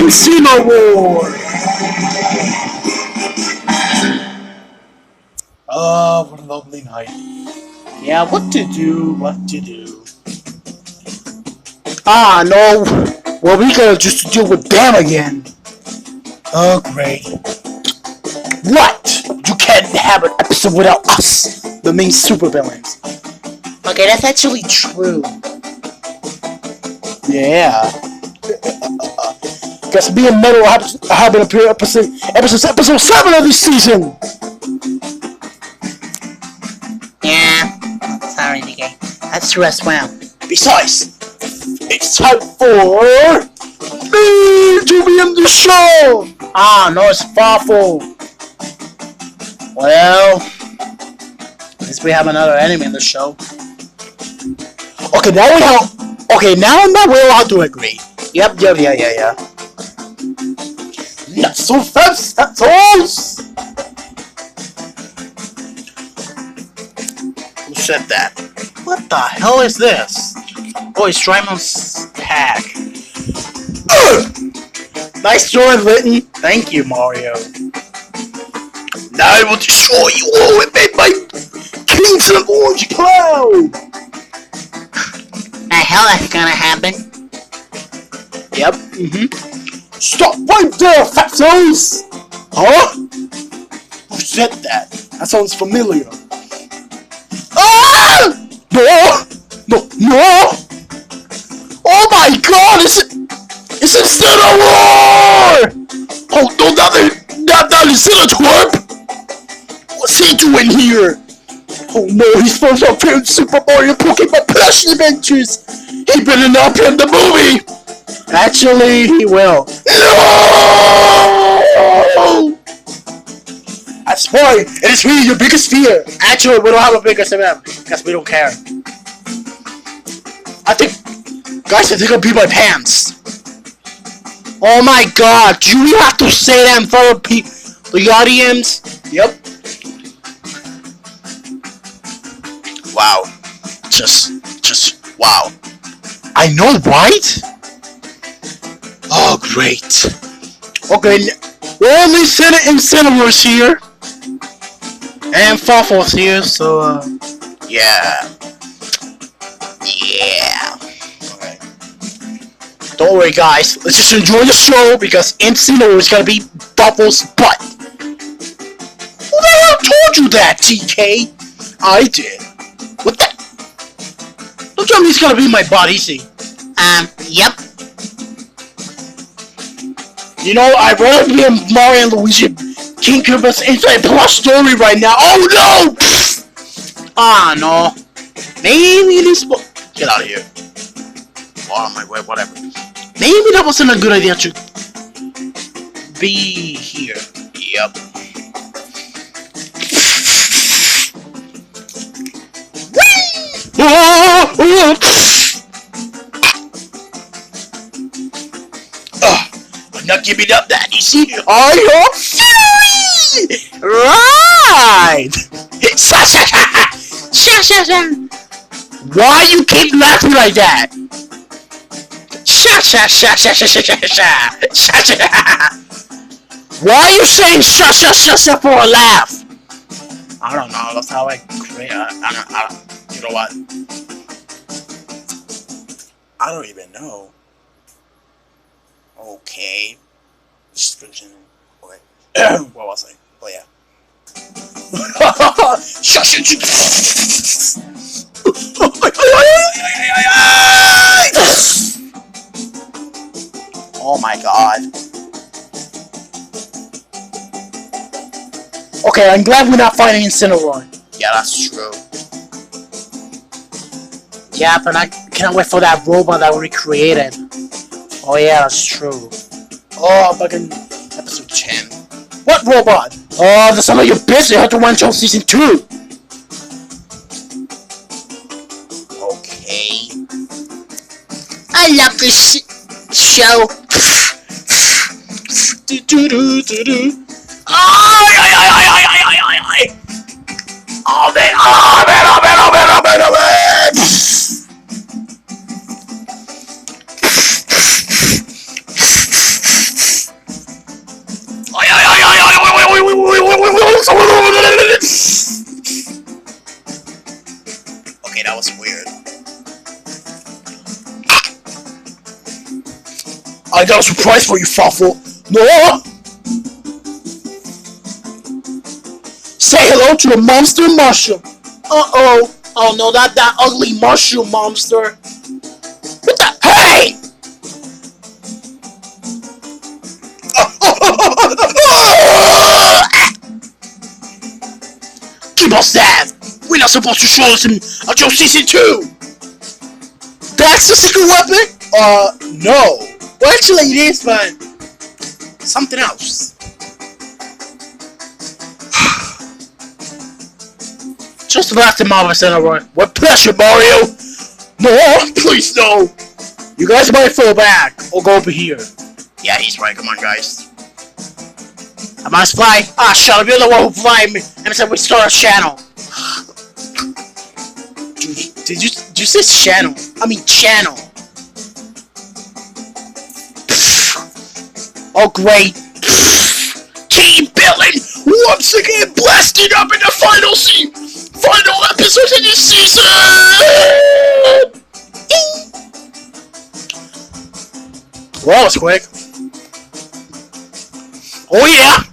Incineroar! Oh, what a lovely night. Yeah, what to do, what to do. Ah, no. Well, we gotta just deal with them again. Oh, great. What? You can't have an episode without us, the main supervillains. Okay, that's actually true. Yeah. Guess me and Metal have been appearing episode 7 of this season. Yeah. Sorry, DK. That's true as well. Besides, it's time for me to be in the show. Ah, no, it's Farful. Well, at least we have another enemy in the show. Okay, now we have. Okay, now and then we're allowed to agree. Yep, yeah. Not so fast, that's all. Who said that? What the hell is this? Oh, it's Dramon's tag. Nice drawing, Litton. Thank you, Mario. Now I will destroy you all and make my kingdom orange cloud. The hell that's gonna happen? Yep. Stop right there, fatsos! Huh? Who said that? That sounds familiar. Ah! No! Oh my God! It's Incineroar! Oh no, not Incineroar! What's he doing here? Oh no, he's supposed to appear in Super Mario Pokemon Plush Adventures! He better not appear in the movie! Actually, he will. No! That's why it is really your biggest fear. Actually, we don't have a biggest fear because we don't care. Guys, I think I'll pee my pants. Oh my God! Do you have to say that in front of the audience? Yep. Wow. Just wow. I know, right? Oh, great. Okay, we're only sending Incineroar's here. And Farfall's here, so, yeah. Okay. Don't worry, guys. Let's just enjoy the show, because Incineroar is gonna be Farfall's butt. Who the hell told you that, TK? I did. What the? Don't tell me he's gonna be my butt, is he? Yep. You know, I'd rather be in Mario and Luigi King Koopa's Inside Plus story right now. Oh no! Ah, no. Maybe this. Get out of here. Oh my way, whatever. Maybe that wasn't a good idea to be here. Yep. Not giving up that easy. I am fury! Right! Why you keep laughing like that? Why are you saying sha for a laugh? I don't know. That's how I create. I don't. You know what? I don't even know. Okay. Description. Okay. What was I? Oh yeah. Oh my God. Okay, I'm glad we're not fighting Incineroar. Yeah, that's true. Yeah, but I cannot wait for that robot that we created. Oh yeah, that's true. Oh, fucking episode 10. What robot? That's none of your business. You have to watch on season 2. Okay. I love this show. Oh man! Oh man! Oh man! Oh man! Oh man! Oh man! Okay, that was weird. I got a surprise for you, Fawful. No! Say hello to the monster mushroom. Uh-oh. Oh no, not that ugly mushroom monster. What the? Hey! Keep us that! We're not supposed to show us until season 2! That's the secret weapon? No. Well, actually it is, but something else. Just left the Marvel Incineroar. With pleasure, Mario! No, please no! You guys might fall back, or go over here. Yeah, he's right, come on guys. I must fly. Ah, shut up, you're the one who fly me. And said we start a channel. Did you say channel? I mean channel. Oh great. Team Billing once again blasting up in the final episode of this season. Well, that was quick. Oh yeah.